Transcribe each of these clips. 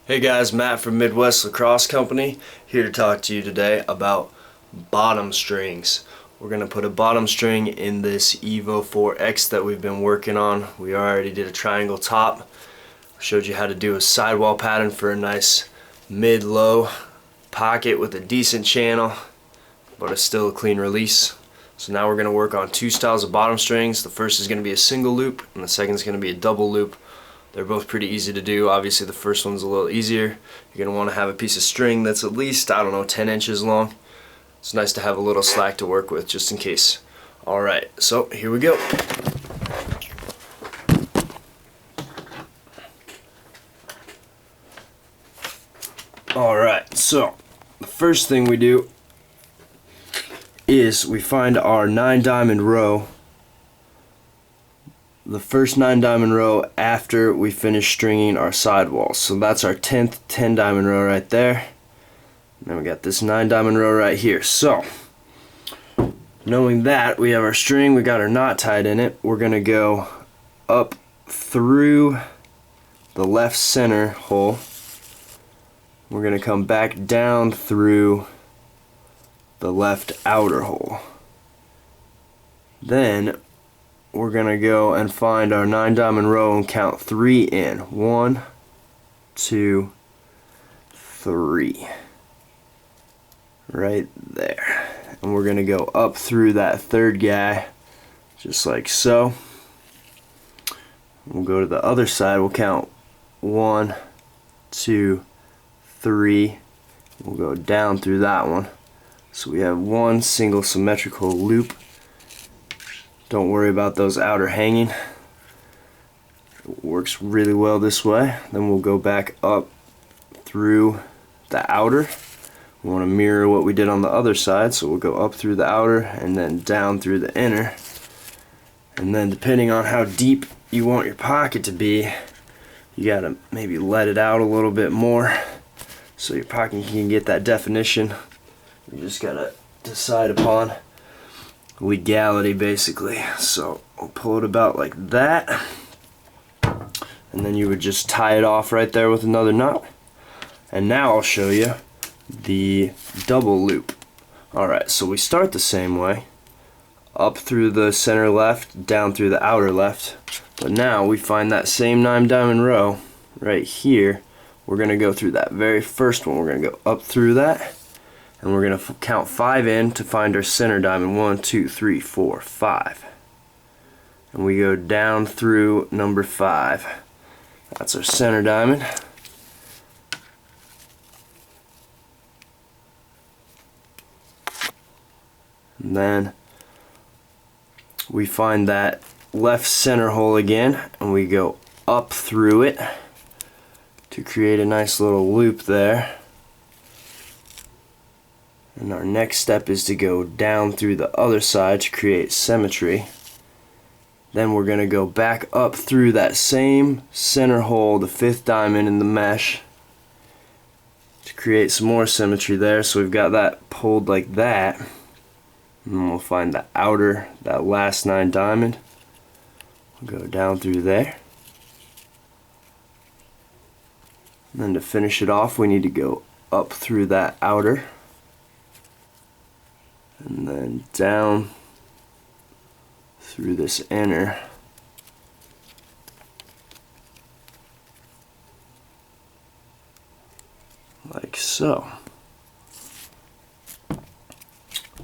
Hey guys, Matt from Midwest Lacrosse Company here to talk to you today about bottom strings. We're going to put a bottom string in this Evo 4X that we've been working on. We already did a triangle top. Showed you how to do a sidewall pattern for a nice mid-low pocket with a decent channel, but it's still a clean release. So now we're going to work on two styles of bottom strings. The first is going to be a single loop and the second is going to be a double loop. They're both pretty easy to do. Obviously the first one's a little easier. You're going to want to have a piece of string that's at least, 10 inches long. It's nice to have a little slack to work with just in case. Alright, so here we go. Alright, so the first thing we do is we find our 9-diamond row. The first 9-diamond row after we finish stringing our sidewalls. So that's our 10th 10-diamond row right there. And then we got this 9-diamond row right here. So, knowing that we have our string, we got our knot tied in it, we're going to go up through the left center hole. We're going to come back down through the left outer hole. Then we're gonna go and find our 9-diamond row and count 3 in. 1, 2, 3. Right there. And we're gonna go up through that third guy, just like so. We'll go to the other side. We'll count 1, 2, 3. We'll go down through that one. So we have one single symmetrical loop. Don't worry about those outer hanging. It works really well this way. Then we'll go back up through the outer. We want to mirror what we did on the other side, so we'll go up through the outer and then down through the inner. And then depending on how deep you want your pocket to be, you gotta maybe let it out a little bit more so your pocket can get that definition. You just gotta decide upon legality basically. So we'll pull it about like that, and then you would just tie it off right there with another knot. And now I'll show you the double loop. Alright, so we start the same way, up through the center left, down through the outer left, but now we find that same 9-diamond row right here. We're going to go through that very first one. We're going to go up through that, and we're going to count 5 in to find our center diamond. 1, 2, 3, 4, 5. And we go down through number 5. That's our center diamond. And then we find that left center hole again, and we go up through it to create a nice little loop there. And our next step is to go down through the other side to create symmetry. Then we're going to go back up through that same center hole, the 5th diamond in the mesh, to create some more symmetry there. So we've got that pulled like that. And then we'll find the outer, that last 9-diamond. We'll go down through there. And then to finish it off, we need to go up through that outer, and then down through this inner, like so.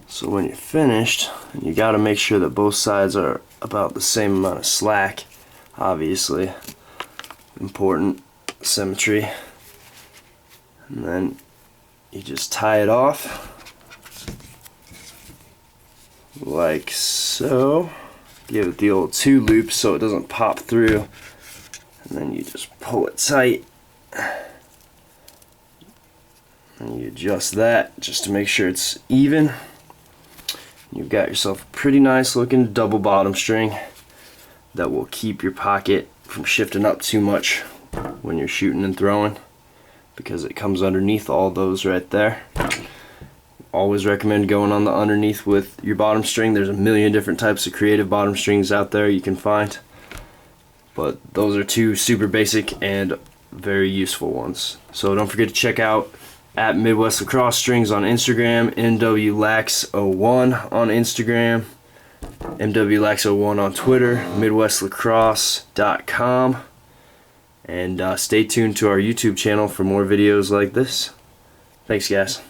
So when you're finished, you got to make sure that both sides are about the same amount of slack. Obviously important, symmetry. And then you just tie it off like so. Give it the old 2 loops so it doesn't pop through, and then you just pull it tight, and you adjust that just to make sure it's even. You've got yourself a pretty nice looking double bottom string that will keep your pocket from shifting up too much when you're shooting and throwing, because it comes underneath all those right there. Always recommend going on the underneath with your bottom string. There's a million different types of creative bottom strings out there you can find, but those are 2 super basic and very useful ones. So don't forget to check out at Midwest Lacrosse Strings on Instagram, MWLax01 on Instagram, MWLax01 on Twitter, MidwestLacrosse.com, and stay tuned to our YouTube channel for more videos like this. Thanks, guys.